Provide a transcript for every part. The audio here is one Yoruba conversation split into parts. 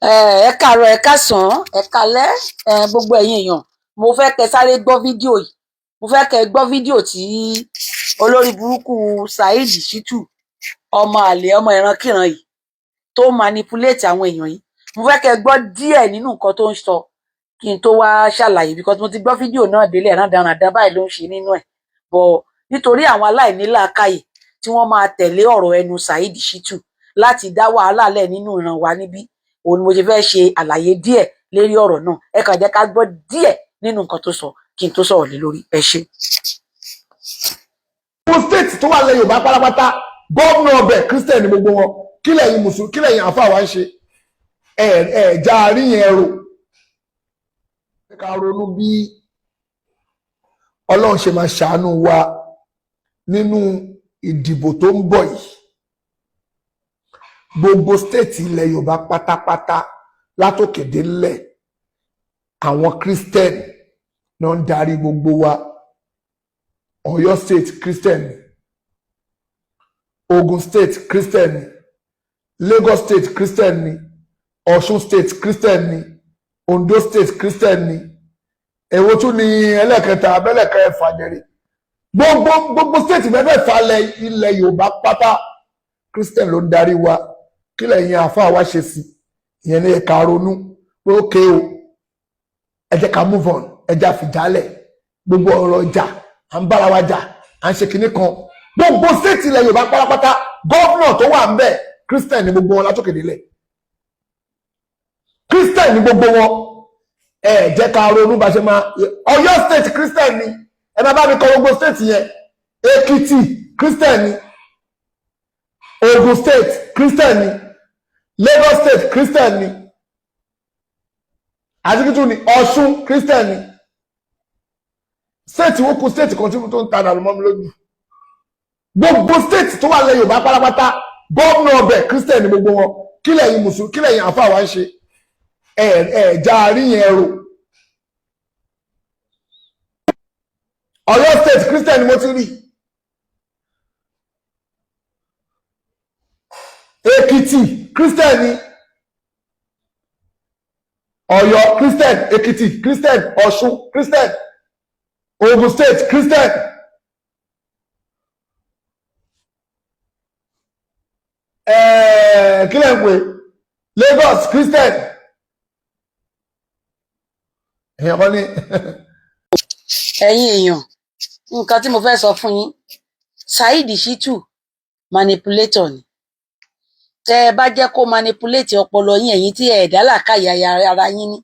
Ẹ káàárọ̀, ẹ káàsán, ẹ káalẹ́, gbogbo ẹ̀yin èèyàn. Mo fẹ́ kẹ́ sáré gbọ́ fídíò yìí. Mo fẹ́ kẹ́ gbọ́ fídíò tí olórí burúkú Saheed Shittu, ọmọ àlè, ọmọ ìrankíran yìí, tó manipulate àwọn èèyàn yìí. Mo fẹ́ kẹ́ gbọ́ díẹ̀ nínú nǹkan tó ń sọ kí n tó wá ṣàlàyé, because mo ti gbọ́ fídíò náà délẹ̀ rádaràdán báyìí ló ń ṣe nínú ẹ̀. But nítorí àwọn aláìnílàákàyè tí wọ́n máa tẹ̀lé ọ̀rọ̀ ẹnu Saheed Shittu láti dá wàhálà lẹ̀ nínú ìran wa níbí, òun ni mo ṣe fẹ́ ṣe àlàyé díẹ̀ lérí ọ̀rọ̀ náà. Ẹ kàn jẹ́ ká gbọ́ díẹ̀ nínú nǹkan tó sọ kí n tó sọ̀rọ̀ lé lórí. Ẹ ṣé. Gbogbo state tó wà lẹ́yìn Yorùbá pátápátá, gómìnà ọbẹ̀ Christian ni gbogbo wọn. Kí lẹ̀yin mùsùlùmí, kí lẹ̀yin àfáà wa ń ṣe? Já àríyìn ẹrù. Ká ronú bí Ọlọ́run ṣe máa ṣàánú wa nínú ìdìbò tó ń bọ̀ yìí. Gbogbo state ilẹ̀ Yorùbá pátápátá látòkè délẹ̀, àwọn Christian náà ń darí gbogbo wa. Ọ̀yọ́ state Christian ni, Ogun state Christian ni, Lagos state Christian ni, Ọ̀ṣun state Christian ni, Ondo state Christian ni. Èwo tún ni ẹlẹ́kẹta abẹ́lẹ̀kẹ ẹ̀fàjẹ̀rẹ̀. Gbogbo state mẹ́fẹ̀ẹ̀fà ilẹ̀ Yorùbá pátá Christian ló ń darí wa. Kí lẹ̀yin àfáà wa ṣe sí? Ìyẹn ní ẹ̀ka ronú pé ókè o, ẹ jẹ́ ká move on, ẹ já fìdálẹ̀. Gbogbo ọ̀rọ̀ ọjà à ń bára wa jà, à ń ṣe kinní kan. Gbogbo state ilẹ̀ Yorùbá pátápátá, gómìnà tó wà ń bẹ̀ Christian ní gbogbo wọn látòkè délẹ̀. Christian ní gbogbo wọn. Ẹ jẹ́ ká ronú bá ṣe máa. Ọ̀yọ́ state Christian ní, ẹ máa bá mi kọ gbogbo state yẹn. Èkìtì Christian ní, Ogun state Christian ní, Lagos state Christian ní, àtikítù ní, Ọ̀ṣun Christian ní. State wọ́n kú state kan tí tó ń ta dànù mọ́ mi lójú. Gbogbo state tó wà lẹ́yìn Yorùbá pátápátá, gómìnà ọbẹ̀ Christian ní gbogbo wọn. Kí lẹ̀yin mùsùlùmí, kí lẹ̀yin àfáà wa ń ṣe? Já àríyìn ẹrù. Ọ̀yọ́ state Christian ni mo ti rí. Èkìtì Christian ni, Ọ̀yọ́ Christian, Èkìtì Christian, Ọ̀ṣun Christian, Ogun state Christian. Kí lẹ̀ ń pè? Lagos Christian. Èèyàn kan ní. Ẹ̀yin èèyàn, nǹkan tí mo fẹ́ sọ fún yín, Saheed Shittu manipulator ni. Tẹ́ ẹ bá jẹ́ kó manipulate ọpọlọ yín, ẹ̀yin tí ẹ̀dá làákàyè ara yín ní,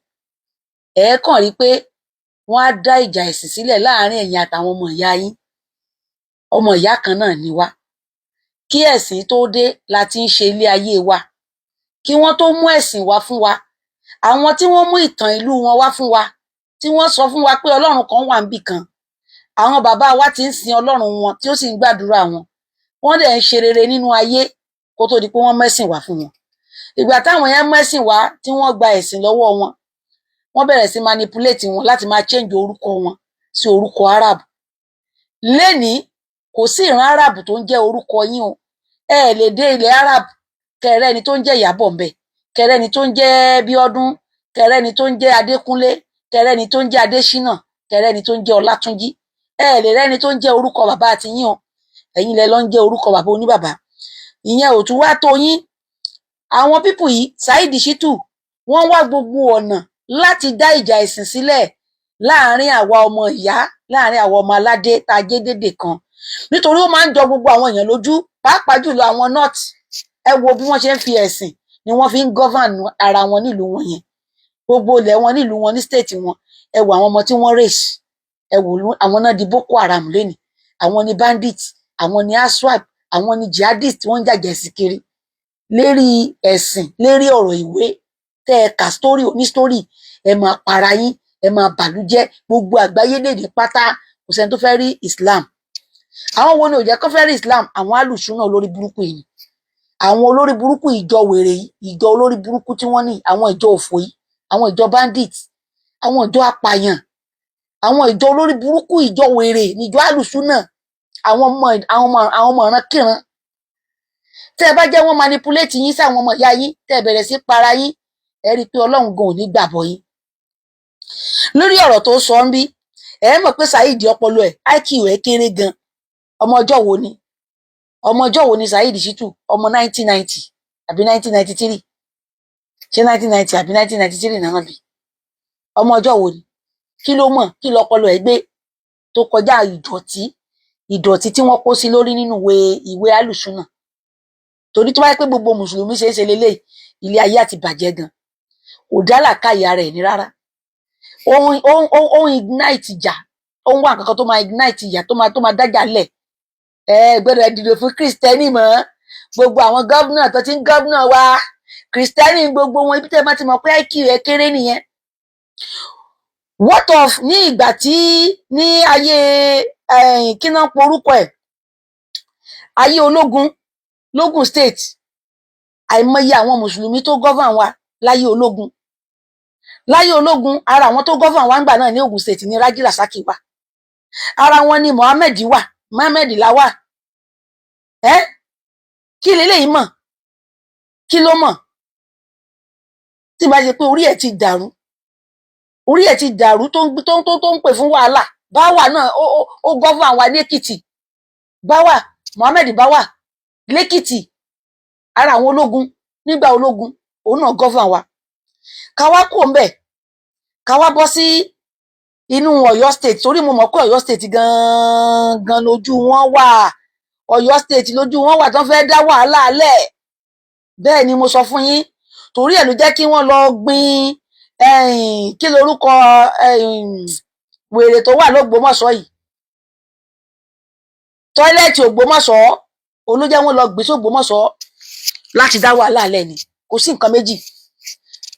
ẹ kàn rí pé wọ́n á dá ìjà ẹ̀sìn sílẹ̀ láàrin ẹ̀yin àtàwọn ọmọ ìyá yín. Ọmọ ìyá kan náà ni wá. Kí ẹ̀sìn tó dé la ti ń ṣe ilé ayé wa. Kí wọ́n tó mú ẹ̀sìn wá fún wa, àwọn tí wọ́n mú ìtàn ìlú wọn wá fún wa, tí wọ́n sọ fún wa pé Ọlọ́run kan wà níbì kan, àwọn bàbá wa ti ń sin Ọlọ́run wọn tí ó sì ń gbàdúrà wọn. Wọ́n dẹ̀ ń ṣe rere nínú ayé kó tó di pé wọ́n mẹ́sìn wá fún wọn. Ìgbà táwọn yẹn mẹ́sìn wá tí wọ́n gba ẹ̀sìn lọ́wọ́ wọn, wọ́n bẹ̀rẹ̀ sí manipulate wọn láti máa change orúkọ wọn sí orúkọ Arab. Lénìí kò sí ìran Arab tó ń jẹ́ orúkọ yín o. Ẹ lè dé ilẹ̀ Arab kẹrẹ ẹni tó ń jẹ́ Ìyábọ̀ ńbẹ, kẹrẹ ẹni tó ń jẹ́ Bíọ́dún, kẹrẹ ẹni tó ń jẹ́ Adékúnlé, kẹrẹ ẹni tó ń jẹ́ Adéṣínà, kẹrẹ ẹni tó ń jẹ́ Ọlátúnjí. Ẹ lè rẹ́ni tó ń jẹ́ orúkọ bàbá àti yín o. Ẹ̀yin lẹ lọ ń jẹ́ orúkọ bàbá oníbàbá. Ìyẹn ò tún wá tó yín. Àwọn pípù yìí, Saheed Shittu, wọ́n wá gbogbo ọ̀nà láti dá ìjà ẹ̀sìn sílẹ̀ láàrin àwa ọmọ ìyá, láàrin àwa ọmọ aládé tá a jẹ́ dédè kan. Nítorí ó máa ń jọ gbogbo àwọn èèyàn lójú, pàápàá jùlọ àwọn North. Ẹ wo bí wọ́n ṣe ń fi ẹ̀sìn ni wọ́n fi ń govern ara wọn nílùú wọn yẹn. Gbogbo ilẹ̀ wọn nílùú wọn ní state wọn. Ẹ wo àwọn ọmọ tí wọ́n race. Ẹ wo àwọn náà di Boko Haram lénìí. Àwọn ni bandits, àwọn ni aswap, àwọn ni jihadist, wọ́n ń jàjẹ́ sí kiri. Lérí ẹ̀sìn, lérí ọ̀rọ̀ ìwé, tẹ́ ẹ kà story onístory, ẹ máa para yín, ẹ máa bàlújẹ́. Gbogbo àgbáyé lédè pátá kò sẹ́ni tó fẹ́ rí Islam. Àwọn wo ni ò jẹ́ kó fẹ́ rí Islam? Àwọn alùsùnà olórí burúkú yìí. Àwọn olórí burúkú ìjọ wèrè yìí, ìjọ olórí burúkú tí wọ́n ní, àwọn ìjọ òfò yìí, àwọn ìjọ bandits, àwọn ìjọ apààyàn, àwọn ìjọ olórí burúkú ìjọ wèrè níjọ alùsùnà, àwọn ọmọ ìrankíran. Tẹ́ ẹ bá jẹ́ wọ́n manipulate yín sí àwọn ọmọ ìyá yín, tẹ́ ẹ bẹ̀rẹ̀ sí para yín, ẹ rí i pé Ọlọ́run gan ò ní gbàbọ̀ yín. Lórí ọ̀rọ̀ tó sọ ń bí, ẹ mọ̀ pé Saheed ọpọlọ ẹ̀ IQ ẹ̀ kéré gan. Ọmọ ọjọ́ wo ni? Ọmọ ọjọ́ wo ni Saheed Shittu? Ọmọ 1990 àbí 1993? Ṣé 1990 àbí 1993 náà bí? Ọmọ ọjọ́ wo ni? Kí ló mọ̀? Kí lọpọlọ ẹ̀ gbé tó kọjá ìdọ̀tí tí wọ́n kó sí lórí nínú ìwé alùsùnà? Torí tó bá yẹ pé gbogbo mùsùlùmí ṣe é ṣe lélẹ̀, ilé ayé àti bàjẹ́ gan. Kò dá làákàyè ara ẹ̀ ní rárá. Ó ń ignite ìjà, ó ń wá nǹkan kan tó máa ignite ìjà tó máa dájà lẹ̀. Gbọ́dọ̀ dìde fún Kristẹni mọ́. Gbogbo àwọn gọ́vnà tó ti ń gọ́vnà wa, Kristẹni gbogbo wọn, ibi tẹ́ bá ti mọ̀ pé IQ ẹ̀ kéré nìyẹn. What of ní ìgbà tí ní ayé kí náà porúkọ ẹ̀, ayé ológun state, àìmọye àwọn mùsùlùmí tó govern wa láyé ológun. Ara àwọn tó govern wa ńgbà náà ní Ògùn state ní Rájí Ràsákì wà, ara wọn ni Mohammed Lawal. Kí leléyìí mọ̀? Kí ló mọ̀? Tí bá ṣe pé orí ẹ̀ ti dàrú tó ń pè fún wàhálà. Báwà náà ó govern wa ní Èkìtì. Mohammed Báwà lẹ́kìtì, ara àwọn ológun nígbà ológun, òun náà govern wa. Ká wá kúrò ńbẹ̀, ká wá bọ́ sí inú Ọ̀yọ́ state, torí mo mọ̀ pé Ọ̀yọ́ state gangan lójú wọn wà. Ọ̀yọ́ state lójú wọn wà tán fẹ́ dá wàhálà lẹ̀. Bẹ́ẹ̀ ni mo sọ fún yín. Torí ẹ̀ ló jẹ́ kí wọ́n lọ gbin kí lorúkọ wèrè tó wà l'Ógbómọ̀ṣọ́ yìí, tọ́ílẹ̀tì Ògbómọ̀ṣọ́, òun ló jẹ́ wọ́n lọ gbé s'Ógbómọ̀ṣọ́ láti dá wàhálà lẹ̀ ni. Kò sí nǹkan méjì.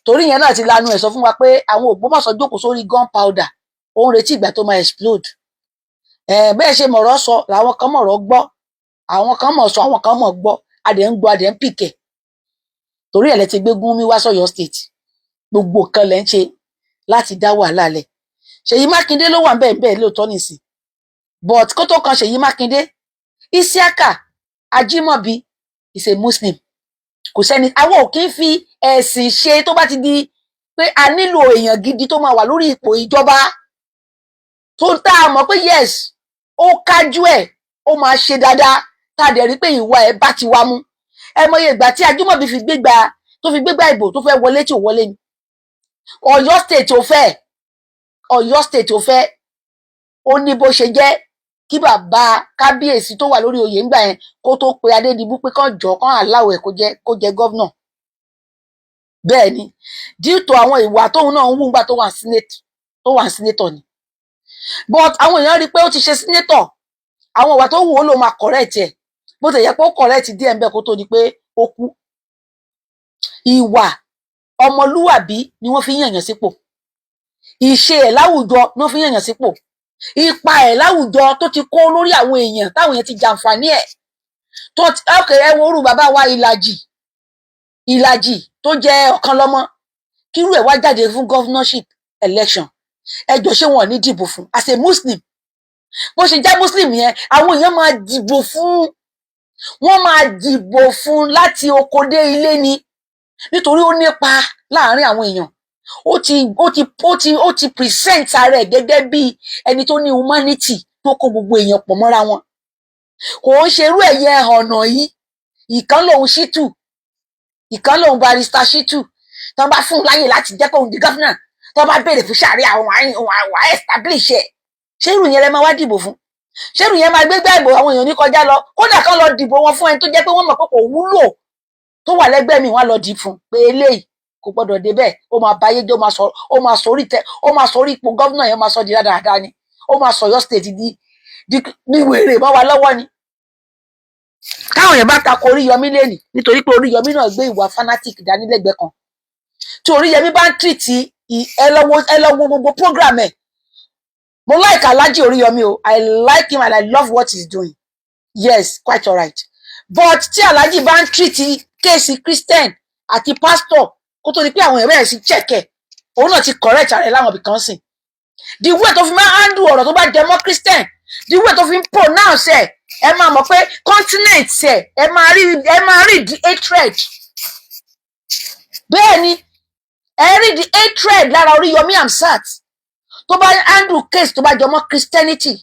Torí yẹn náà ti lanu ẹ̀ sọ fún wa pé àwọn Ògbómọ̀ṣọ́ jókòó sórí gunpowder, ó ń retí ìgbà tó máa explode. Bẹ́ẹ̀ ṣe mọ̀rọ̀ sọ làwọn kan mọ̀rọ̀ gbọ́, àwọn kan mọ̀ sọ, àwọn kan mọ̀ gbọ́, adẹ̀ ń gbọ́, adẹ̀ ń pìkẹ̀. Torí ẹ̀ lẹ ti gbé Gúnmi wá s'Ọ̀yọ́ state, gbogbo kan lẹ ń ṣe láti dá wàhálà lẹ̀. Ṣèyí Mákindé ló wà ńbẹ̀ lóòótọ́ nìsín, but kó tó kan Ṣèyí Mákindé, Isiaka Ajimobi is a Muslim. Kò sẹ́ni, àwọn ò kí ń fi ẹ̀sìn ṣe tó bá ti di pé a nílò èèyàn gidi tó máa wà lórí ipò ìjọba, tó tá a mọ̀ pé yes, ó kájú ẹ̀, ó máa ṣe dáadáa, tá a dẹ̀ rí pé ìwà ẹ̀ bá ti wá mú. Ẹ mọye ìgbà tí Ajimobi fi gbégbá ìbò tó fẹ́ wọlé tí ò wọlé ni. Ọ̀yọ́ state ò fẹ́, ó ní bó ṣe jẹ́ kí bàbá kábíyèsí tó wà lórí oyè ńgbà yẹn kó tó pe Adédìbú pé kán àláwọ̀ ẹ̀ kó jẹ gọ́vnà. Bẹ́ẹ̀ ni, due to àwọn ìwà tóun náà ń wú ńgbà tó wà sínétọ̀ ni. But àwọn èèyàn rí i pé ó ti ṣe sínétọ̀, àwọn ìwà tó wù ó ló máa correct ẹ̀, bó ti yẹ pé ó correct díẹ̀ ńbẹ̀ kó tó di pé ó kú. Ìwà ọmọlúwàbí ni wọ́n fi ń yànyàn sípò. Ìṣe ẹ̀ láwùjọ ni wọ́n fi ń yànyàn sípò. Ipa ẹ̀ láwùjọ tó ti kó lórí àwọn èèyàn táwọn èèyàn ti jàǹfààní ẹ̀. Ẹ wo orú bàbá wa Ìlàjì tó jẹ́ ọ̀kan lọ́mọ, kírú ẹ̀ wá jáde fún governorship election. Ẹ jọ̀ọ́ ṣé wọn ò ní dìbò fún? As a Muslim, bó ṣe jẹ́ Muslim yẹn, àwọn èèyàn máa dìbò fún, wọ́n máa dìbò fún láti oko dé ilé ni, nítorí ó nípa láàárín àwọn èèyàn. Ó ti present ara ẹ̀ gẹ́gẹ́ bí ẹni tó ní humanity tó kó gbogbo èèyàn pọ̀ mọ́ra wọn. Kò ń ṣerú ẹ̀yẹ ọ̀nà yìí. Ìkan lòun Shittu, ìkan lòun Barrister Shittu. Tán bá fún un láyè láti jẹ́ kóun di gọ́fìnà, tán bá béèrè fún ṣàríà àwọn establish ẹ̀. Ṣérù yẹn lẹ máa wá dìbò fún? Ṣérù yẹn máa gbégbá ìbò àwọn èèyàn ní kọjá lọ? Kódà kán lọ dìbò wọn fún ẹni tó jẹ́ pé wọ́n mọ̀ pé kò wúlò, tó wà lẹ́gbẹ̀ẹ́ mi, wọ́n á lọ dì fún pé eléyìí kò gbọdọ̀ débẹ̀, ó máa báyé jẹ́, ó máa sọrí ipò gọ́vnà yẹn, ó máa sọ di dáadáa ni, ó máa sọ Ọ̀yọ́ state di wèrè mọ́ wa lọ́wọ́ ni. Káwọn èèyàn bá tako Oríyọmí lẹ́nìí nítorí pé Oríyọmí náà gbé ìwà fanatic dání lẹ́gbẹ̀ẹ́ kan, tí Oríyọmí bá ń tìrìtì ẹ lọ wo gbogbo program ẹ̀. Mo like Alhaji Oríyọmí o, I like him and I love what he's doing. Yes, quite alright. But tí Alhaji bá ń tìrìtì kéèsì Christian àti pastor, kó tó di pé àwọn èèyàn bẹ̀rẹ̀ sí check ẹ̀, òun náà ti correct ara ẹ̀ láwọn ibìkan sìn. The way tó fi máa handle ọ̀rọ̀ tó bá jẹ mọ́ Christian, the way tó fi ń pronounce ẹ̀, ẹ máa mọ̀ pé continent ẹ̀, ẹ máa rí the hatred. Bẹ́ẹ̀ ni, ẹ rí the hatred lára Oríyọmí Hamzat tó bá handle case tó bá jọmọ́ Christianity.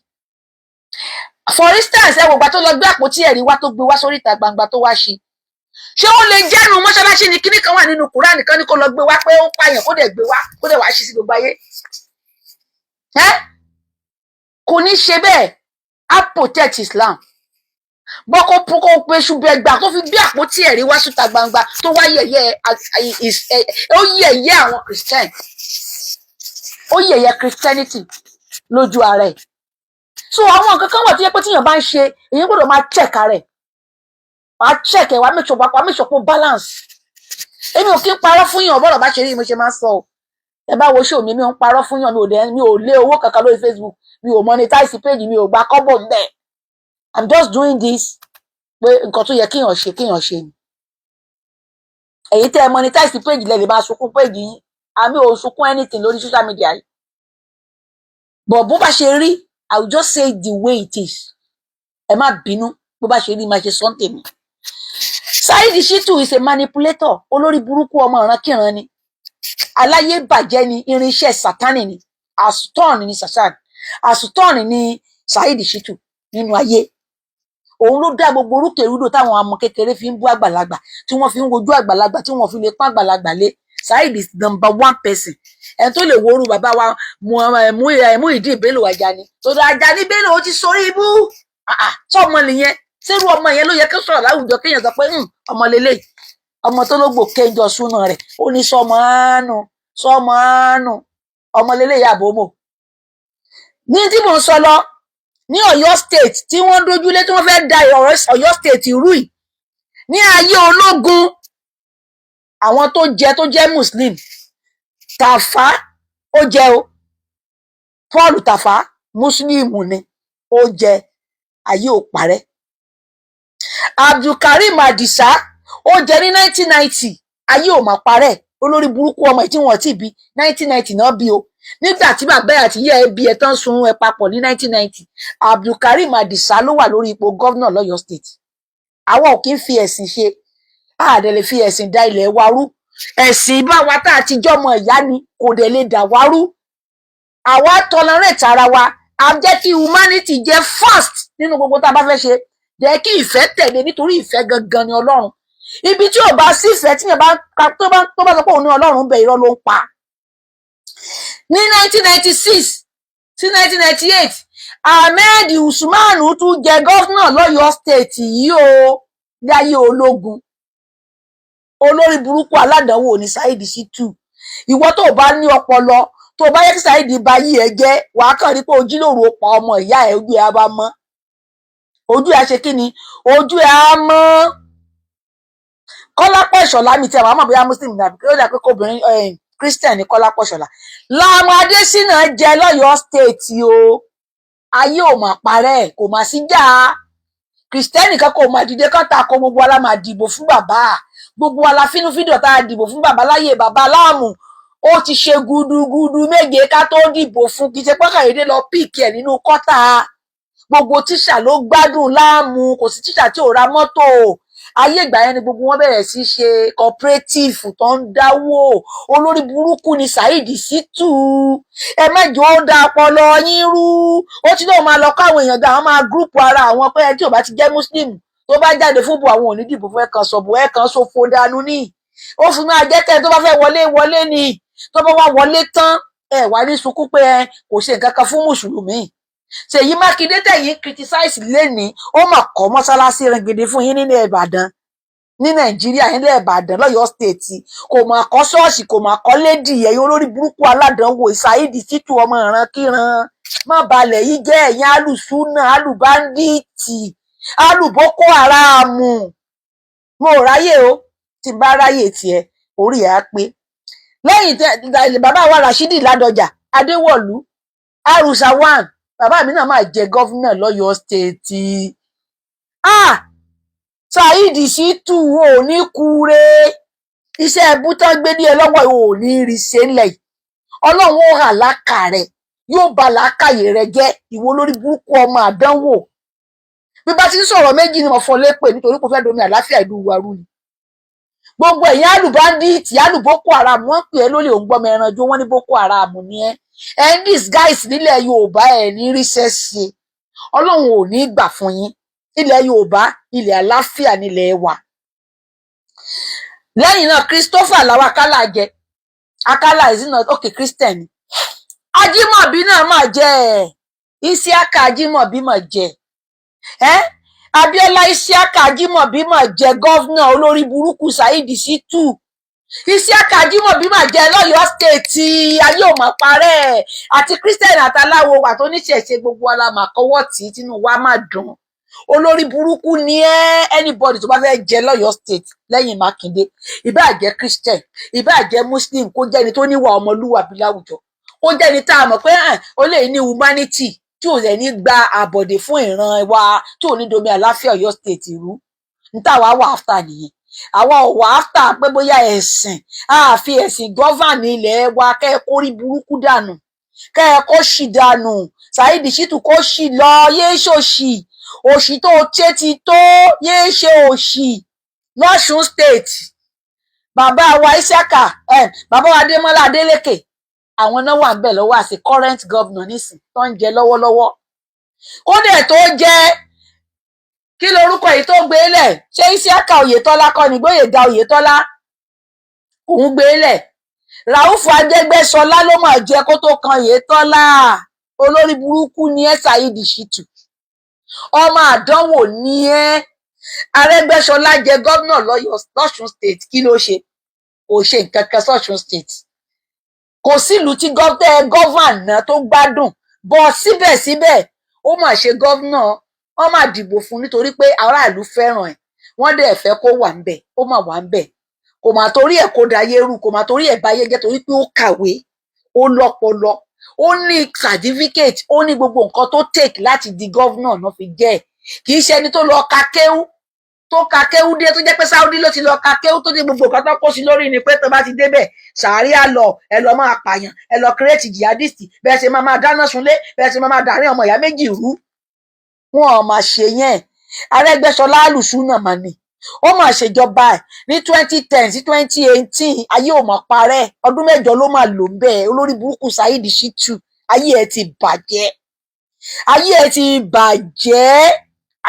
For instance, ẹ wò gbà tó lọ gbé àpótí ẹ̀rí wá tó gbé wá sórí ìta gbangba tó wá ṣí. Ṣé ó lè jẹ́nu mọ́ṣáláṣí ni kíní kan wà nínú Kùránì kan ní kó lọ gbé wá pé ó ń pààyàn kó dẹ̀ gbé wá kó dẹ̀ wá ṣí sí gbogbo ayé? Kò ní ṣe bẹ́ẹ̀. Á protect Islam. Bọ́kọ́ púpọ̀ pé ṣùgbọ́n ẹgbà tó fi gbé àpótí ẹ̀rí wá síta gbangba tó wá yẹ̀yẹ́ ó yẹ̀yẹ́ àwọn Christian. Ó yẹ̀yẹ́ Christianity lójú ara ẹ̀. So àwọn nǹkan kan wà tó yẹ pé tíyàn bá ń ṣe èyí gbọ́dọ̀ máa check ara ẹ̀. Wàá check ẹ̀ wàá make sure pé balance. Èmi ò kí ń parọ́ fún yàn bọ́rọ̀ bá ṣe rí mo ṣe máa ń sọ o. Ẹ bá wo show mi ò ń parọ́ fún yàn mi ò lé owó kankan lórí Facebook, mi ò monetize page mi ò gba kọ́bọ̀ ńbẹ̀. I'm just doing this pé nǹkan tó yẹ kéèyàn ṣe ni. Èyí tẹ́ ẹ monetize page lẹ lè máa sunkún page yín. Àmì ò sunkún anything lórí social media yìí. But bó bá ṣe rí, I will just say the way it is. Ẹ má bínú bó bá ṣe rí máa ṣe sọ́n tèmi. Saheed Shittu is a manipulator. Olórí burúkú ọmọ ìrankíran ni. Aláyé bàjẹ́ ni, irinṣẹ́ Sátánì ni. Àsùtọ́ọ̀nì ni Satan. Àsùtọ́ọ̀nì ni Saheed Shittu nínú ayé. Òun ló dá gbogbo orúkèrúdò táwọn ọmọ kékeré fi ń bú àgbàlagbà, tí wọ́n fi ń wojú àgbàlagbà, tí wọ́n fi lè pọ́n àgbàlagbà lé. Saheed is number one person. Ẹni tó lè worú bàbá wa Muyideen Bello Ajani. Tòdò Ajani Bello ó ti sórí ibú. Sọ́mọ nìyẹn. Sẹ́rù ọmọ yẹn ló yẹ kí sọ̀rọ̀ láwùjọ kéèyàn sọ pé ọmọ lélẹ̀. Ọmọ tó lógbò kéjọ súná rẹ̀. Ó ní sọmọ àánú. Ọmọ lélẹ̀ yà bòmò. Ní tí mò ń sọ lọ, ní Ọ̀yọ́ state tí wọ́n dójúlé tí wọ́n fẹ́ da Ọ̀yọ́ state rú yìí ní ayé ológun, àwọn tó jẹ́ Muslim, Tàfá ó jẹ o, Paul Tàfá Muslim ni ó jẹ, ayé ò parẹ́. Abdulkarim Adisa ó jẹ ní 1990, ayé ò mà parẹ́. Olórí burúkú ọmọ tí wọ́n ti bí 1990 náà bí o. Nígbà tí bàbá ẹ̀ àti ìyá ẹ̀ bí ẹ̀ tán sun ẹ̀ papọ̀ ní 1990, Abdulkarim Adisa ló wà lórí ipò gọ́vnà lọ́yọ́ state. Àwọn ò kí ń fi ẹ̀sìn ṣe, àdẹ̀ lè fi ẹ̀sìn da ilẹ̀ wa rú. Ẹ̀sìn bá wa tá àti jọmọ ìyá ni kò dẹ̀ lè dà wá rú. Àwa tolerate ara wa, a jẹ́ kí humanity jẹ́ first nínú gbogbo tá a bá fẹ́ ṣe. Jẹ́ kí ìfẹ́ tẹ̀lé nítorí ìfẹ́ gangan ni Ọlọ́run. Ibi tí ò bá sí ìfẹ́ tí yẹn tó bá sọ pé òun ní Ọlọ́run bẹ̀, irọ́ ló ń pa. Ní 1996 sí 1998, Ahmed Usman tún jẹ gọ́fúnà lọ́yọ́ state yìí o, láyé ológun. Olórí burúkú aládàáwò ní Saheed Shittu. Ìwọ tó bá ní ọpọlọ, tó bá yẹ kí Saheed bá yí ẹ jẹ́, wàá kàn rí pé ojúlówó pa ọmọ ìyá ẹ, ojú ẹ á bá mọ́. Ojú ẹ á ṣe kí ni? Ojú ẹ á mọ́. Kọ́lápọ̀ Ìṣọ̀lá mi tí àwọn àmọ̀ bóyá Muslim nàbí kí ó dà pé kóbìnrin Christian ní Kọ́lápọ̀ Ìṣọ̀lá. Láàmú Adésínà jẹ lọ́yọ́ state o. Ayé ò mà parẹ́, kò mà sí jà. Kristẹni kan kò mà dìde kan ta ko gbogbo ala máa dìbò fún bàbá. Gbogbo ala fínú fídíò tá a dìbò fún bàbá láyé bàbá Láàmú. Ó ti ṣe gudugudu méje ká tó dìbò fún, kì í ṣe pé kàyédé lọ píìkì ẹ̀ nínú kọ́tà. Gbogbo tíṣà ló gbádùn Láàmú, kò sí tíṣà tí ò ra mọ́tò. Ayé ìgbà yẹn ni gbogbo wọn bẹ̀rẹ̀ sí ṣe cooperative tó ń dáwó. Olórí burúkú ni Saheed Shittu. Ẹ mẹ́jọ ó da ọpọlọ yín rú. Ó ti lóun máa lọ káwọn èèyàn gan, àwọn máa gúrùpù ara àwọn pé tí ò bá ti jẹ́ Muslim tó bá jáde fún àwọn ò ní dìbò fún ẹ̀kan sọ̀bù ẹ̀kan ṣòfò dànù ní. Ó fi máa jẹ́ kẹ́ tó bá fẹ́ wọlé ni. Tó bá wá wọlé tán, ẹ wá ní sunkún pé kò ṣe nǹkan kan fún mùsùlùmí. Ṣèyí Mákindé tẹ̀yìn criticize lénìí, ó mà kọ́ mọ́sálásí rẹ̀gẹ̀dẹ̀ fún yín nílẹ̀ Ìbàdàn, ní Nàìjíríà nílẹ̀ Ìbàdàn lọ́yọ́ state. Kò mà kọ́ ṣọ́ọ̀ṣì, kò mà kọ́ lédì. Ẹ̀yin olórí burúkú aládàánwò Saheed Shittu ọmọ ìrankíran. Má balẹ̀ yìí jẹ́ ẹ̀yin alùsúnà, alùbándíìtì, alùbókó haramu. Mo ráyè o, tí bá ráyè tiẹ̀ orí ẹ̀ á pé. Lẹ́yìn bàbá wa Rashidi Ládọjà, Adéwọ̀lú, Arusa one, bàbá mi náà máa jẹ gọ́fúnà lọ́yọ́ state. Saheed Shittu ò ní kúre. Iṣẹ́ ẹbú tán gbé ní ẹ lọ́wọ́ ò ní rí ṣe ńlẹ̀. Ọlọ́run ó hà lákà rẹ̀, yóò bà lákàyè rẹ̀ jẹ́, ìwọ lórí burúkú ọmọ àdánwò. Bí bá ti ń sọ̀rọ̀ méjì ni mo fọ́ lépè nítorí kò fẹ́ domi àláfíà ìlú wa rú ni. gbogbo ẹ̀yin alùbándíìtì alùboko haram wọ́n pè é lólè òǹgbọ́mọ ẹranjú wọ́n ní boko haram ni ẹ ń disguise nílẹ̀ yorùbá ẹ̀ ní ríṣẹ́ ṣe ọlọ́run ò ní gbà fún yín ilẹ̀ yorùbá ilẹ̀ àlàáfíà nílẹ̀ wa. lẹ́yìn náà Christopher làwọn akálà jẹ akálà ìsìnà òkè Christian ni Ajímọ̀bí náà mà jẹ Isiaka Ajímọ̀bí mà jẹ Abíọ́lá Isiaka Ajímọ̀bí mà jẹ gọ́vnà olórí burúkú Saheed Shittu Isiaka Ajímọ̀bí mà jẹ lọ́yọ̀ọ́ stéètì ayé ò mà parẹ́ àti Christian àtàláwo wà tó níṣẹ̀ṣe gbogbo alámàkọwọ́ tí tínú wa má dùn olórí burúkú ni anybody tó bá fẹ́ jẹ lọ́yọ̀ọ́ state lẹ́yìn Mákindé ìbáà jẹ́ Christian ìbáà jẹ́ Muslim kó jẹ́ni tó níwà ọmọlúwàbí láwùjọ kó jẹ́ni tá a mọ̀ pé ó lè ní humanity tí ò lè ní gba àbọ̀dè fún ìran wa tí ò ní domi àláfíà Ọ̀yọ́ state rú ní táwa wà after nìyẹn àwa ò wà after pé bóyá ẹ̀sìn àfi ẹ̀sìn govern ilẹ̀ wa kẹ́ ẹ kó rí burúkú dànù kẹ́ ẹ kó ṣì dànù Saheed Shittu kó ṣì lọ yéé ṣòṣì òṣì tó ṣe ti tó yéé ṣe òṣì lọ́ṣùn state bàbá wa Isiaka bàbá wa Adémọ́lá Adélékè àwọn náà wà ń bẹ̀ lọ́wọ́ àti current governor nísìn tó ń jẹ lọ́wọ́lọ́wọ́ ó dẹ̀ tó jẹ́ kí lorúkọ yìí tó gbé lẹ̀ ṣé Isiaka Oyètọ́lá kọ́ ni Gbóyèga Oyètọ́lá òun gbé lẹ̀ Ràúfù Adégbèsọlá ló mà jẹ kó tó kan Oyètọ́lá olórí burúkú ni Saheed Shittu ọmọ àdánwò ni Arẹ́gbẹ́ṣọlá jẹ gómìnà lọ́ṣùn state kí ló ṣe kò ṣe nǹkan kan sọ́ṣùn state kò sílùú tí gọ́vànà tó gbádùn bọ́ síbẹ̀síbẹ̀ ó mà ṣe gómìnà wọ́n mà dìbò fún nítorí pé aráàlú fẹ́ràn ẹ̀ wọ́n dẹ̀ fẹ́ kó wà ńbẹ̀ ó mà wà ńbẹ̀ kò mà torí ẹ̀ kó dayé rú kò mà torí ẹ̀ báyé jẹ́ torí pé ó kàwé ó lọ́pọlọ ó ní certificate ó ní gbogbo nǹkan tó take láti di gómìnà náà fi jẹ́ ẹ̀ kì í ṣe ẹni tó lọ ka kéwú tó ka kéwú dé tó jẹ́ pé Saudi ló ti lọ ka kéwú tó dé gbogbo nǹkan tó kó sí lórí ni pé tó bá ti débẹ̀ sàáríà lọ ẹ lọ máa pààyàn ẹ lọ kírètì jihadist bẹ́ẹ̀ ṣe máa dáná sunlé bẹ́ẹ̀ ṣe máa dàárín ọmọ ìyá méjì rú wọn ò máa ṣe yẹn Arẹ́gbẹ́ṣọlá àlùsùnà mà ní ó mà ṣèjọba ẹ̀ ní 2010 sí 2018 ayé ò mà parẹ́ ọdún 8 ló mà lò ń bẹ́ẹ̀ olórí burúkú Saheed Shittu ayé ẹ̀ ti bàjẹ́ ayé ẹ̀ ti bàjẹ́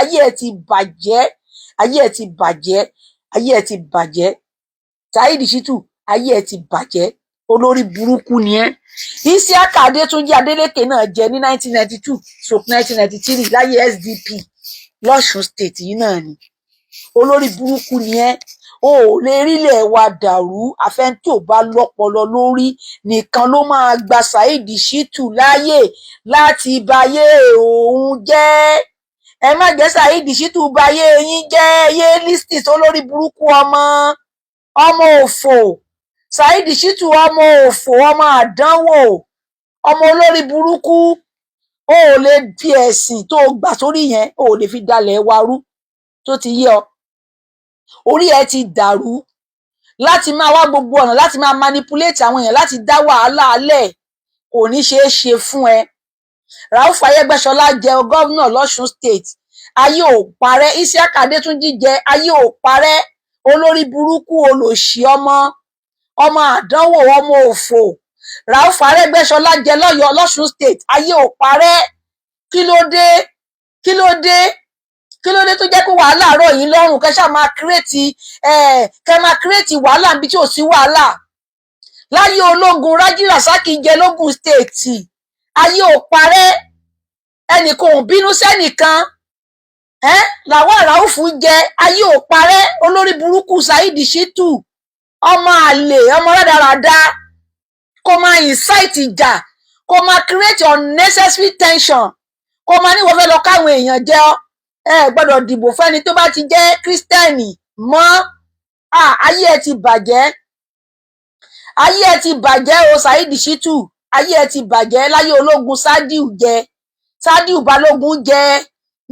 ayé ẹ̀ ti bàjẹ́ ayé ẹ̀ ti bàjẹ́ ayé ẹ̀ ti bàjẹ́ Saheed Shittu ayé ẹ̀ ti bàjẹ́ olórí burúkú ni Isiaka Adétúnjí Adélékè náà jẹ ní 1992 stroke 1993 láyé SDP lọ́ṣùn state yìí náà ni olórí burúkú ni o ò lè rílẹ̀ wa dàrú àfẹn tí ò bá lọ́pọlọ lórí nìkan ló máa gba Saheed Shittu láàyè láti bayé òun jẹ́ ẹ má jẹ́ Saheed Shittu bayé yín jẹ́ yé listis olórí burúkú ọmọ òfò Saheed Shittu ọmọ òfò ọmọ àdánwò ọmọ olórí burúkú o ò lè fi ẹ̀sìn tó gbà sórí yẹn o ò lè fi dalẹ̀ wa rú tó ti yé ọ orí ẹ ti dàrú láti máa wá gbogbo ọ̀nà láti máa manipulate àwọn èèyàn láti dá wàhálà alẹ̀ kò ní ṣeé ṣe fún ẹ Ràúfù Ayégbẹ́ṣọlá jẹ gómìnà lọ́ṣùn state ayé ò parẹ́ Isiaka Adétúnjí jẹ ayé ò parẹ́ olórí burúkú olòṣì ọmọ àdánwò ọmọ òfò Ràúfù Arẹ́gbẹ́ṣọlá jẹ lọ́yọ̀ọ́ lọ́ṣùn state ayé ò parẹ́ kí ló dé kí ló dé kí ló dé tó jẹ́ pé wàhálà rọ̀ yín lọ́rùn kẹ́ ṣáà máa kírètì wàhálà níbi tí ò sí wàhálà láyé ológun Rájí Ràsákì jẹ lógùn state ayé ò parẹ́ ẹnìkan ò bínú sẹ́nìkan làwọn Ràúfù jẹ ayé ò parẹ́ olórí burúkú Saheed Shittu ọmọ àlè ọmọ rádaràda kó máa incite ìjà kó máa create unnecessary tension kó máa ní wọ́n fẹ́ lọ káwọn èèyàn jẹ ọ́ gbọ́dọ̀ dìbò fẹ́ni tó bá ti jẹ́ kírísítẹ́nì mọ́ ayé ẹ ti bàjẹ́ ayé ẹ ti bàjẹ́ o Saheed Shittu ayé ẹ ti bàjẹ́ láyé ológun Sadiu Balógun jẹ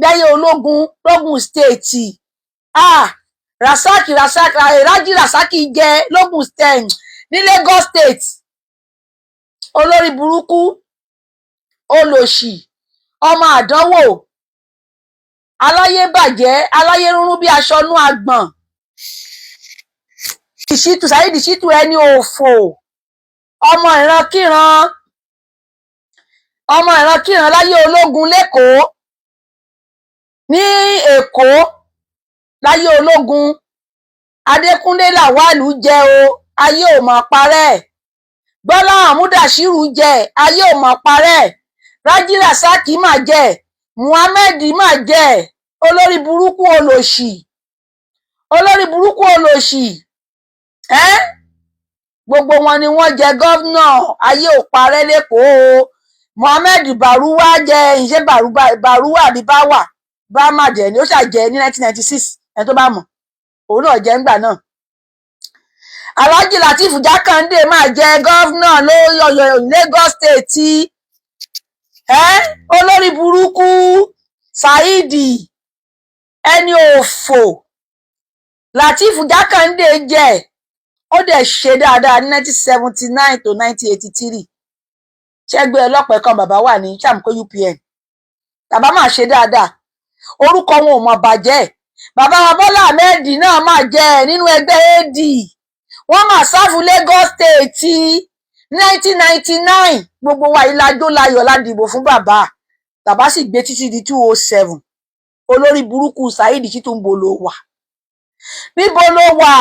láyé ológun lógùn state Rájí Ràsákì jẹ lógùn state ní Lagos state olórí burúkú olòṣì ọmọ àdánwò aláyé bàjẹ́ aláyé rúnrún bí aṣọ nú àgbọ̀n Ṣítù Saheed Ṣítù ẹni òfò, ọmọ ìrankíran láyé ológun lẹ́kọ̀ọ́, ní Èkó láyé ológun. Adékúnlé Làwálù jẹ o, ayé ò mọ̀ parẹ́. Bọ́lá Àmúdàṣírù jẹ, ayé ò mọ̀ parẹ́. Rájí Ràsákì mà jẹ, Muhammed mà jẹ, olórí burúkú olòṣì gbogbo wọn ni wọ́n jẹ gọ́vnà, ayé ò parẹ́ lẹ́kọ̀ọ́. Muhammed Bàrúwá jẹ, ìṣe Bàrúwá àbí bá mà jẹ ni ó ṣàjẹ ní 1996, ẹni tó bá mọ̀ òun náà jẹ ńgbà náà. Alhaji Lateef Jákàndé máa jẹ gọ́vnà Lagos State. Olórí burúkú Saheed ẹni òfò Lateef Jákàndé jẹ, ó dẹ̀ ṣe dáadáa ní 1979 to 1983. Ṣẹ́gbẹ́ ọlọ́pàá kan bàbá wà ní Ṣàmùkó UPN, bàbá máa ṣe dáadáa, orúkọ wọn ò mọ̀ bàjẹ́. Bàbá wa Bọ́lá Ahmed náà máa jẹ nínú ẹgbẹ́ AD, wọ́n máa sáfù Lagos State 1999. Gbogbo wa ìlàjò láyọ̀ ládìbò fún bàbá sì gbé títí di 207. Olórí burúkú Saheed Ṣítù ń bo ló wà, níbo ló wà?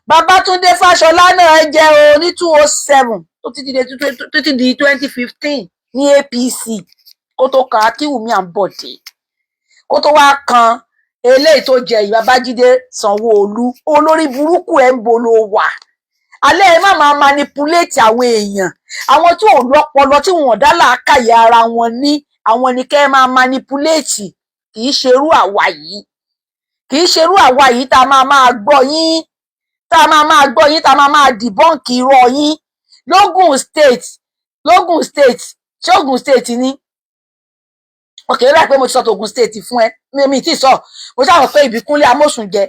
Babátúndé Fáṣọlá náà jẹ o ní 207 tó títí di 2015 ní APC, kó tó kan Akínwùmí Àǹbọ̀dé, kó tó wá kan eléyìí tó jẹ yìí Babájídé Sanwó-Olú. Olórí burúkú ẹ̀ ń bo ló wà. Alẹ́ ẹ má máa manipulate àwọn èèyàn, àwọn tí ò lọ́pọlọ, tí wọn ò dá làákàyè ara wọn ní, àwọn ni kẹ́ ẹ máa manipulate. Kì í ṣerú àwa yìí tá a máa gbọ́ yín, tá a máa dìbọ́ǹkì irọ́ yín. Lógùn State, ṣé Ògùn State ni? Okay, láì pé mo ti sọ t'Ògùn State fún ẹ, mi ti sọ. Mo ṣàmọ̀ pé Ìbíkúnlé Amósùn jẹ,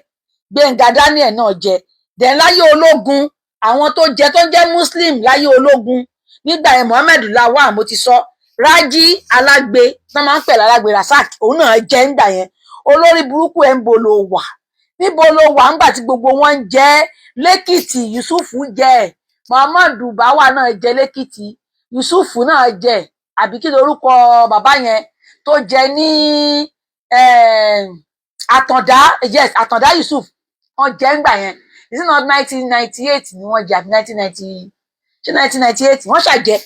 Gbénga Daniel náà jẹ. Then láyé ológun, àwọn tó jẹ tó jẹ́ Muslim láyé ológun nígbà yẹn, Muhammed Lawal mo ti sọ, Rájí Alágbe wọ́n máa ń pè lálágbe Rasak, òun náà jẹ́ ńgbà yẹn. Olórí burúkú ẹ̀ ń bo ló wà, níbo ló wà ńgbà tí gbogbo wọn ń jẹ? Lẹ́kìtì Yusuf jẹ, Muhammadu Bawa náà jẹ lẹ́kìtì, Yusuf náà jẹ, àbí kí lorúkọ bàbá yẹn tó jẹ ní Àtàndá, yes, Àtàndá Yusuf, wọ́n jẹ ńgbà yẹn. Is it not 1998 ni wọ́n jẹ àbí 1998 wọ́n ṣàjẹ.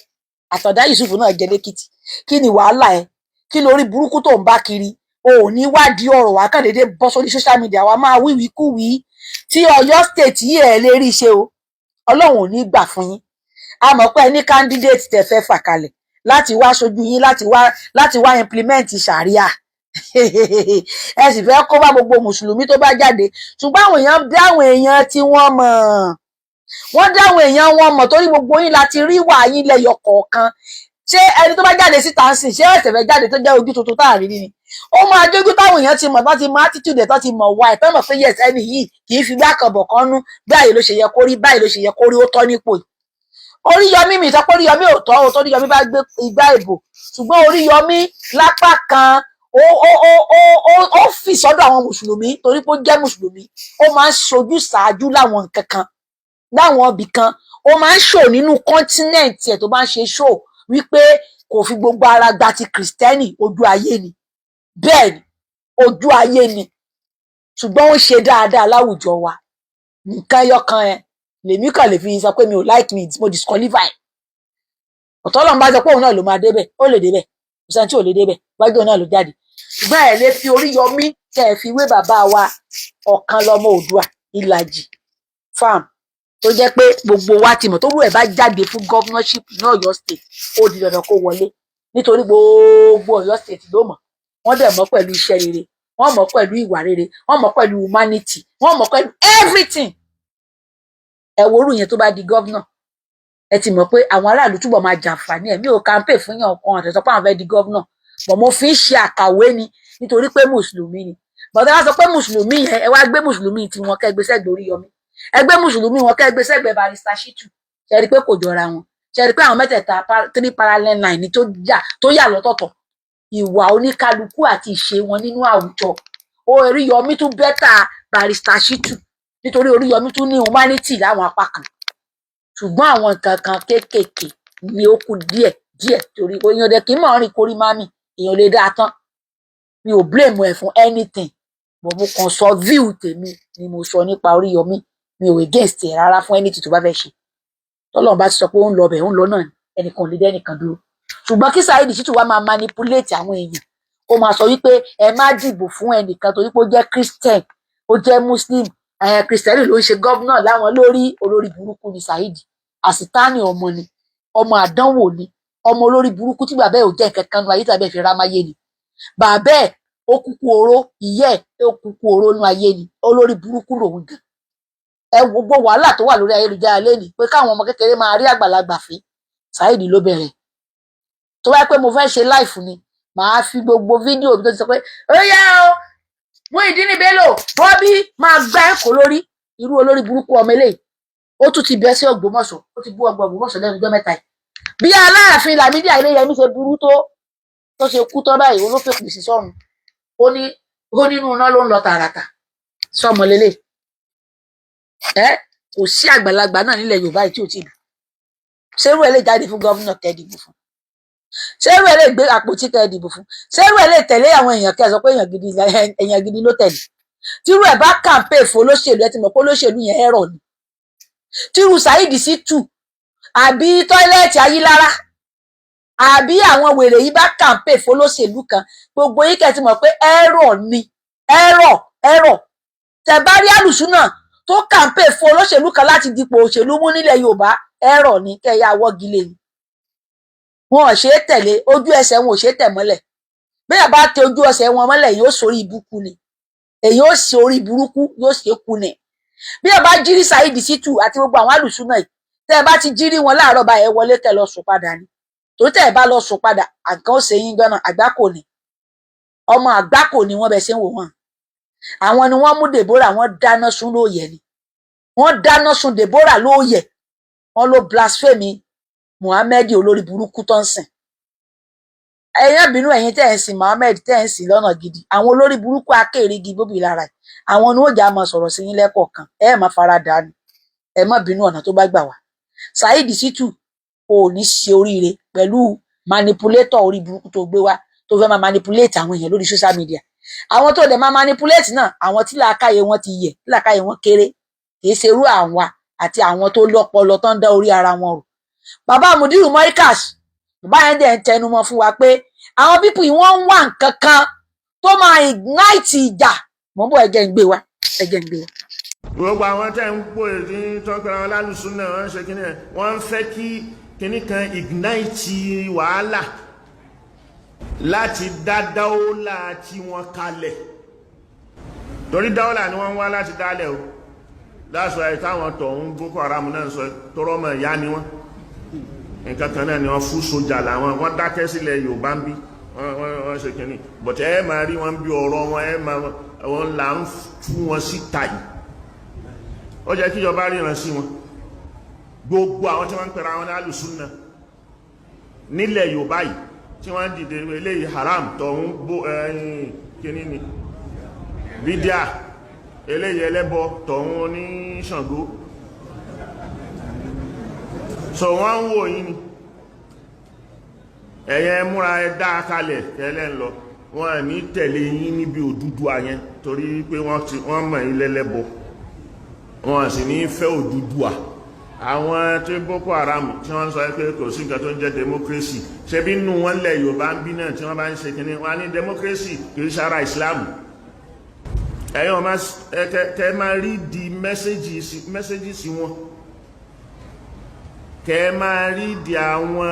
Àtàndá Yusuf náà jẹ lẹ́kìtì. Kí ni wàhálà ẹ? Kí lórí burúkú tó ń bá kiri? O ò ní wádìí ọ̀rọ̀ wa kàn déédéé bọ́ sórí social media wa máa wíwíkúwí. Tí Ọ̀yọ́ State yìí ẹ̀ lè rí ṣe o, Ọlọ́run ò ní gbà fún yín. A mọ̀ pé ní candidate tẹ́ fẹ́ fà kalẹ̀ láti wá ṣojú yín, láti wá implement ṣàríà. Ẹ sì fẹ́ kó bá gbogbo mùsùlùmí tó bá jáde, ṣùgbọ́n àwọn èèyàn dáwọn èèyàn tí wọ́n mọ̀, wọ́n dáwọn èèyàn wọn mọ̀, torí gbogbo yín láti rí wà yín lẹ́yọ kọ̀ọ̀kan. Ṣé ẹni tó bá jáde síta ń sìn, ṣé ẹ̀sẹ̀ fẹ́ jáde tó jẹ́ ojú tuntun tá à rí ni? Ó máa jójú táwọn èèyàn ti mọ̀, tán ti mọ attitude ẹ̀, tán ti mọ̀ wá ẹ̀, tán mọ̀ pé yes ẹni yìí kì í fi gbá kan bọ̀ kan nú, báyìí ló ṣe yẹ kó rí, báyìí ló ṣe yẹ kó rí, ó tọ́ nípò. Oríyọmí mi sọ pé Oríyọmí ò tọ́ o, toríyọmí bá gbé igbá ìbò, ṣùgbọ́n Oríyọmí lápá kan ó fì sọ́dọ̀ àwọn mùsùlùmí torí pé ó jẹ́ mùsùlùmí. Ó máa ń ṣojú ṣáájú láwọn nǹkan kan, láwọn ibì kan. Ó máa ń ṣò nínú kọ́ńtínẹ̀ǹtì ẹ̀ tó bá ń ṣe ṣò wípé kò fi gbogbo ara gba ti kìrìsìtẹ́nì, ojú ayé ni. Bẹ́ẹ̀ ni, ojú ayé ni. Ṣùgbọ́n ó ń ṣe dáadáa láwùjọ wa. Nǹkan ẹyọkan ẹ lèmi kàn lè fi sọ pé mi ò like me, mo disqualify. Ọ̀tọ̀ Ọlọ́run bá sọ pé òun náà ló máa débẹ̀, ó lè débẹ̀, kò sẹ́ni tí ò lè débẹ̀, wájú òun náà ló jáde. Ṣùgbọ́n ẹ̀ lè fi Oríyọmí tẹ́ ẹ fi wé bàbá wa ọ̀kan lọmọ Oòduà Ìlàjì farm, tó jẹ́ pé gbogbo wa ti mọ̀ tó rú ẹ̀ bá jáde fún governorship ní Ọ̀yọ́ State, ó di dandan kó wọlé, nítorí gbogbo Ọ̀yọ́ State ló mọ̀. Wọ́n dẹ̀ mọ̀ pẹ̀lú iṣẹ́ rere, wọ́n mọ̀ pẹ̀lú ìwà rere, wọ́n mọ̀ pẹ̀lú humanity, wọ́n mọ̀ pẹ̀lú everything. Ẹ worú yẹn tó bá di governor, ẹ ti mọ̀ pé àwọn aráàlú túbọ̀ máa jàǹfààní ẹ̀. Mi ò campaign fún yàn kan àtẹ̀sọ́ pé àwọn fẹ́ di governor, bọ̀ mo fi ń ṣe àkàwé ni, nítorí pé mùsùlùmí ni. Bọ̀dá wá sọ pé mùsùlùmí yẹn, ẹ wá gbé mùsùlùmí tí wọn kẹ́ gbé sẹ́gbẹ̀ẹ́ Oríyọmí, ẹ gbé mùsùlùmí wọn kẹ́ gbé sẹ́gbẹ̀ẹ́ Barrister Shittu. Ṣe rí pé kò jọra wọn. Ṣe rí pé àwọn mẹ́tẹ̀ẹ̀ta 3 parallel line ni tó yà lọ́tọ̀ọ̀tọ̀. Ìwà oníkálukú àti ìṣe wọn nínú àwùjọ. Oríyọmí tún bẹ́tà Barrister Shittu, nítorí Oríyọmí tún ní humanity láwọn apá kan, ṣùgbọ́n àwọn nǹkan kan kéékèèké ni ó kù díẹ̀ torí èèyàn dẹ̀ kì í mọ̀ rìn kórí mami, èèyàn lè dáa tán. Mi ò blame ẹ̀ fún anything, but mo kàn sọ view tèmi ni mo sọ nípa Oríyọmí, mi ò against ẹ̀ rárá fún anything tó bá fẹ́ ṣe. Tọ́lọ́run bá ti sọ pé ó ń lọ bẹ̀, ó ń lọ náà ni, ẹnìkan ò lè dá ẹnìkan dúró. Ṣùgbọ́n kí Saheed Shittu wá máa manipulate àwọn èèyàn, ó máa sọ wípé ẹ má dìbò fún ẹnìkan torí pé ó jẹ́ Christian, ó jẹ́ Muslim, Kristẹni ló ń ṣe gọ́vnà láwọn lórí. Olórí burúkú ni Saheed, àsìtáàní ọmọ ni, ọmọ àdánwò ni, ọmọ olórí burúkú tí bàbá ẹ̀ ò jẹ́ nǹkan kan nu ayé tàbí ẹ̀ fi rámáyé ni. Bàbá ẹ̀ ó kúkú oró, ìyá ẹ̀ ó kúkú oró nu ayé ni, olórí burúkú lòun gan. Ẹ wo gbogbo wàhálà tó wà lórí ayélujára lénìí pé káwọn ọmọ kékeré máa rí àgbàlagbà fín, Saheed ló bẹ̀rẹ̀. Tó bá yẹ pé mo fẹ́ ṣe láìfù ni, màá fi gbogbo fídíò tó ti sọ pé ó yá o Muyideen Bello Bobby máa gbá ẹ̀kọ́ lórí irú olórí burúkú ọmọ eléyìí. Ó tún ti bẹ́ sí Ògbómọ̀ṣọ́, ó ti bú ọgbà Ògbómọ̀ṣọ́ lẹ́nu ọjọ́ mẹ́ta yìí. Bí Aláàfin Lámídì Adéyẹmí ṣe burú tó ṣe kú tán báyìí, ó ló fèpè sí sọ́run. Ó nínú iná ló ń lọ tààràtà sọmọ lélẹ̀. Kò sí àgbàlagbà náà nílẹ̀ Yorùbá yìí tí ò tí ì bù. Ṣérú ẹ̀ lè jáde fún gọ́vnà kẹ́ dìbò fún? Ṣérú ẹ̀ lè gbé àpótí kẹ́ dìbò fún? Ṣérú ẹ̀ lè tẹ̀lé àwọn èèyàn kẹ́ sọ pé èèyàn gidi ló tẹ̀lé? Tírú ẹ̀ bá kàǹpé fún olóṣèlú, ẹ ti mọ̀ pé olóṣèlú yẹn ẹ̀rọ ni. Tírú Saheed Shittu àbí tọ́ílẹ̀tì Ayílára àbí àwọn wèrè yìí bá kàǹpé fún olóṣèlú kan, gbogbo yìí kẹ́ ti mọ̀ pé ẹ̀rọ ni, ẹ̀rọ. Tẹ́ bá rí àlùsùnà tó kàǹpé fún olóṣèlú kan láti dipò òṣèlú mú nílẹ̀ Yorùbá, ẹ̀rọ ni, kẹ́ ya wọ́gi lé ni. Wọn ò ṣe é tẹ̀lé, ojú ẹsẹ̀ wọn ò ṣe é tẹ̀ mọ́lẹ̀. Bẹ́ẹ̀ bá tẹ ojú ẹsẹ̀ wọn mọ́lẹ̀, yóò sórí ibùkú ni, èyí ó ṣe orí burúkú, yóò ṣe kú ni. Bí ẹ bá jírí Saheed Shittu àti gbogbo àwọn àlùsùnà yìí, tẹ́ ẹ bá ti jírí wọn láàárọ̀ bá ẹ wọlé kẹ́ lọ sùn padà ni. Tó tẹ́ ẹ bá lọ sùn padà, àǹkan ó ṣe yín gbọ́nà, àgbákò ni. Ọmọ àgbákò ni wọ́n bẹ ṣe ń wò wọ́n. Àwọn ni wọ́n mú Deborah, wọ́n dáná sun lóòyẹ ni. Wọ́n dáná sun Deborah lóòyẹ. Wọ́n ló blasphemy Muhammed olórí burúkú tó ń sìn. Ẹ̀yin bínú ẹ̀yin tẹ́ ń sìn Muhammed, tẹ́ ń sìn lọ́nà gidi. Àwọn olórí burúkú akéèrègi bóbi lára ẹ̀. Àwọn ni ó jà máa sọ̀rọ̀ sí yín lẹ́kọ̀ọ̀kan. Ẹ má fara dà ni. Ẹ má bínú ọ̀nà tó bá gbà wá. Saheed Shittu ò ní ṣe oríire pẹ̀lú manipulator orí burúkú tó gbé wá, tó fẹ́ máa manipulate àwọn èèyàn lórí social media. Àwọn tó dẹ̀ máa manipulate náà, àwọn tí làákàyè wọn ti yẹ̀, tí làákàyè wọn kéré, kì í ṣe irú àwa àti àwọn tó lọ́pọlọ tó ń dá orí ara wọn rò. Bàbá Mudiru Moikas, bàbá yẹn dẹ̀ ń tẹnumọ́ fún wa pé àwọn pípù yìí wọ́n ń wá nǹkan kan tó máa ignite ìjà. Mo ń bọ̀ ẹ̀jẹ̀ ń gbé wa. Gbogbo àwọn tẹ́ ń pò ní tọ́kọ̀rọ̀ wọn lálùsùn náà wọ́n ń ṣe kíní ẹ̀, wọ́n ń fẹ́ kí kíní kan ignite wàhálà láti dá dáólà tí wọ́n kalẹ̀. Torí dáólà ni wọ́n ń wá láti dálẹ̀ o. That's why táwọn tọ̀hún Boko Haram náà sọ tọrọ ọmọ ìyá ni wọ́n. Nǹkan kan náà ni wọ́n fún sójà làwọn, wọ́n dákẹ́ sílẹ̀ Yorùbá ń bí, wọ́n ṣe kíní. But ẹ máa rí wọn bí ọ̀rọ̀ wọn là ń fún wọn síta yìí. Ó jẹ́ kí ìjọba ríran sí wọn. Gbogbo àwọn tí wọ́n ń pẹ̀rọ àwọn alùsùnnà nílẹ̀ Yorùbá yìí tí wọ́n dìde eléyìí haram tọ̀hún ẹ̀yìn kíní ni bídíà, eléyìí ẹlẹ́bọ tọ̀hún ní Ṣàngó. So wọ́n ń wò yín ni ẹ̀yẹ múra ẹ dá kalẹ̀ tẹ́lẹ̀ ń lọ, wọ́n ní tẹ̀lé yín níbi Odùduwà yẹn torí pé wọ́n mọ̀ yín lẹ́lẹ́bọ, wọ́n sì ní fẹ́ Odùduwà. Àwọn tí Boko Haram tí wọ́n sọ pé kò sí nǹkan tó ń jẹ́ democracy, ṣe bí nù wọ́n lẹ̀ Yorùbá ń bí náà tí wọ́n bá ń ṣe kíní, wọ́n ní democracy kì í ṣara Islam. Ẹ̀yin ọmọ kẹ máa rí di mẹ́sẹ́jì sí wọn, kẹ máa rí di àwọn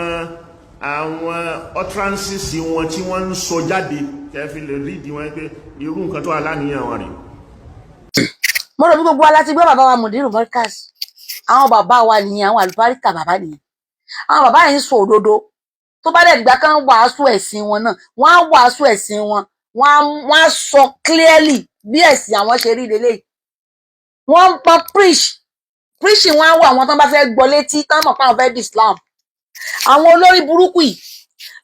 utterances sí wọn tí wọ́n ń sọ jáde, kẹ fi lè rí di wọn pé irú nǹkan tó wà láníyàn wọn rí. Mo rò bí gbogbo wa láti gbé bàbá wa Mudiru Moikas. Àwọn bàbá wa nìyẹn, àwọn àlùbáríkà bàbá nìyẹn. Àwọn bàbá yẹn ń sọ òdodo. Tó bá dẹ̀ dìgbà kan wàásù ẹ̀sìn wọn náà, wọ́n á wàásù ẹ̀sìn wọn, wọ́n á sọ clearly bí ẹ̀sìn àwọn ṣe rí lélẹ́yìí. Wọ́n ń pọn preaching wọn á wọ àwọn tán bá fẹ́ gbọ́ létí tán mọ̀ pé àwọn fẹ́ di Islam. Àwọn olórí burúkú yìí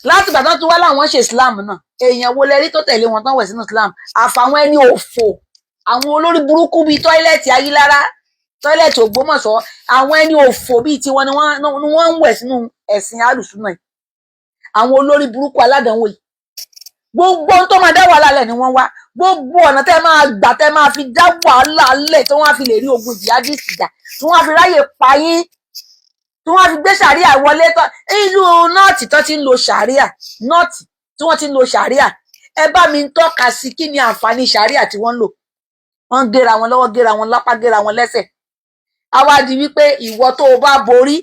láti ìgbà tán tún wá láwọn ṣe Islam náà, èèyàn wo lẹ rí tó tẹ̀lé wọn tán wẹ̀ sínú Islam? Àfàwọn ẹni òfò àwọn olórí burúkú bíi tọ́ílẹ̀tì Ayílára, tọ́ílẹ̀tì Ògbómọ̀ṣọ́, àwọn ẹni òfò bíi tiwọn ni wọ́n ń wẹ̀ sínú ẹ̀sìn alùsùnà yìí. Àwọn olórí burúkú aládàánwò yìí, gbogbo ohun tó máa dá wàhálà lẹ̀ ni wọ́n wá, gbogbo ọ̀nà tẹ́ máa gbà tẹ́ máa fi dá wàhálà lẹ̀ tí wọ́n á fi lè rí ogun jihadist jà, tí wọ́n á fi ráyè pa yín, tí wọ́n á fi gbé ṣàríà wọlé tán. Ìlú nọ́ọ̀tì tó ti ń lo ṣàríà, nọ́ọ̀tì tí wọ́n ti ń lo ṣàríà, ẹ bá mi tọ́ka sí kí ni àǹfààní ṣàríà tí wọ́n ń lò. Wọ́n ń géra wọn lọ́wọ́, géra wọn lápá, géra wọn lẹ́sẹ̀. A wá di wípé ìwọ tó o bá borí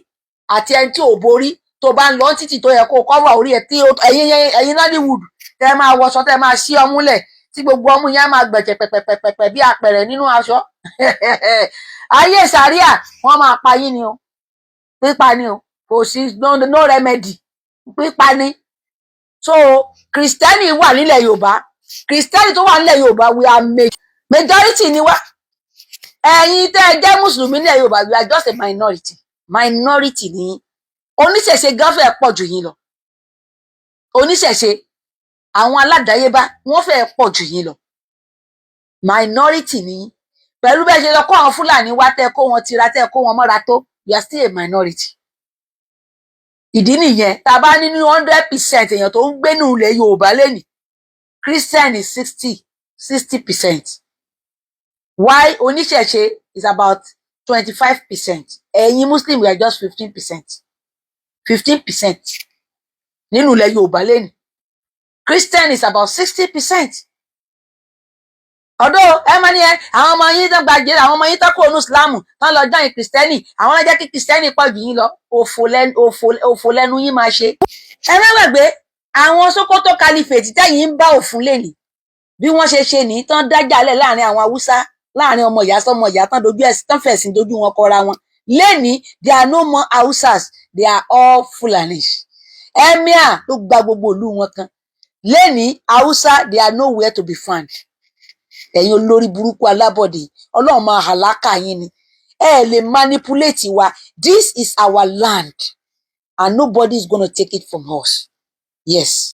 àti ẹni tí ò borí, tó bá ń lọ títì tó yẹ kó o kọ́wà orí ẹ̀ tí ẹ̀yin Nollywood tẹ́ máa wọṣọ tẹ́ máa ṣí ọmú lẹ̀ tí gbogbo ọmú yẹn máa gbẹ̀jẹ̀ pẹ̀pẹ̀pẹ̀pẹ̀ bí apẹ̀rẹ̀ nínú aṣọ. Ayé ṣàríà wọ́n máa pa yín ni o, pípa ni o, kò sí no remedy, pípa ni. So Kristẹni wà nílẹ̀ Yorùbá, Kristẹni tó wà nílẹ̀ Yorùbá we are majority ni wá. Ẹ̀yin tẹ́ ẹ jẹ́ Mùsùlùmí nílẹ̀ Yorùbá we are just a minority ni. Oníṣẹ̀ṣe gan fẹ́ pọ̀ jù yín lọ, oníṣẹ̀ṣe àwọn aládàáyébá wọ́n fẹ́ pọ̀ jù yín lọ, minority ni. Pẹ̀lú bẹ́ẹ̀ ṣe lọ kó àwọn Fúlàní wá tẹ́ kó wọn tira tẹ́ kó wọn mọ́ra tó, we are still a minority. Ìdí nìyẹn tá a bá ní 100% èèyàn tó ń gbénú ilẹ̀ Yorùbá lẹ́nìí, Christian is 60%. Why oníṣẹ̀ṣe is about 25%. Ẹ̀yin Muslim we are just 15%. 15% nínú ilẹ̀ Yorùbá lẹ́nìí. Christian is about 60%. Although ẹ máa ní àwọn ọmọ yín tó gbàgbé, àwọn ọmọ yín tó kó onú Ìsìlámù tán lọ join Kristẹni, àwọn náà jẹ́ kí Kristẹni pọ̀ jù yín lọ, òfò lẹ́nu yín máa ṣe. Ẹ má gbàgbé àwọn Sókótó Caliphate tẹ́yìn ń bá òfin lẹ́nìí, bí wọ́n ṣe ní tán dájàlẹ̀ láàrin àwọn Haúsá, láàrin ọmọ ìyá sọmọ ìyá tán dojú ẹ̀sìn tán fẹ̀sìn dojú wọn kọra wọn. Lẹ́nìí they are no more Hausas, they are all Fulanis. Emir ló gba gbogbo ìlú wọn kan. Lẹ́nìí Hausa they are nowhere to be found. Ẹ̀yin olórí burúkú alábọ̀dé, Ọlọ́run máa hàlákà yín ni. Ẹ lè manipulate wa. This is our land and nobody is going to take it from us. Yes.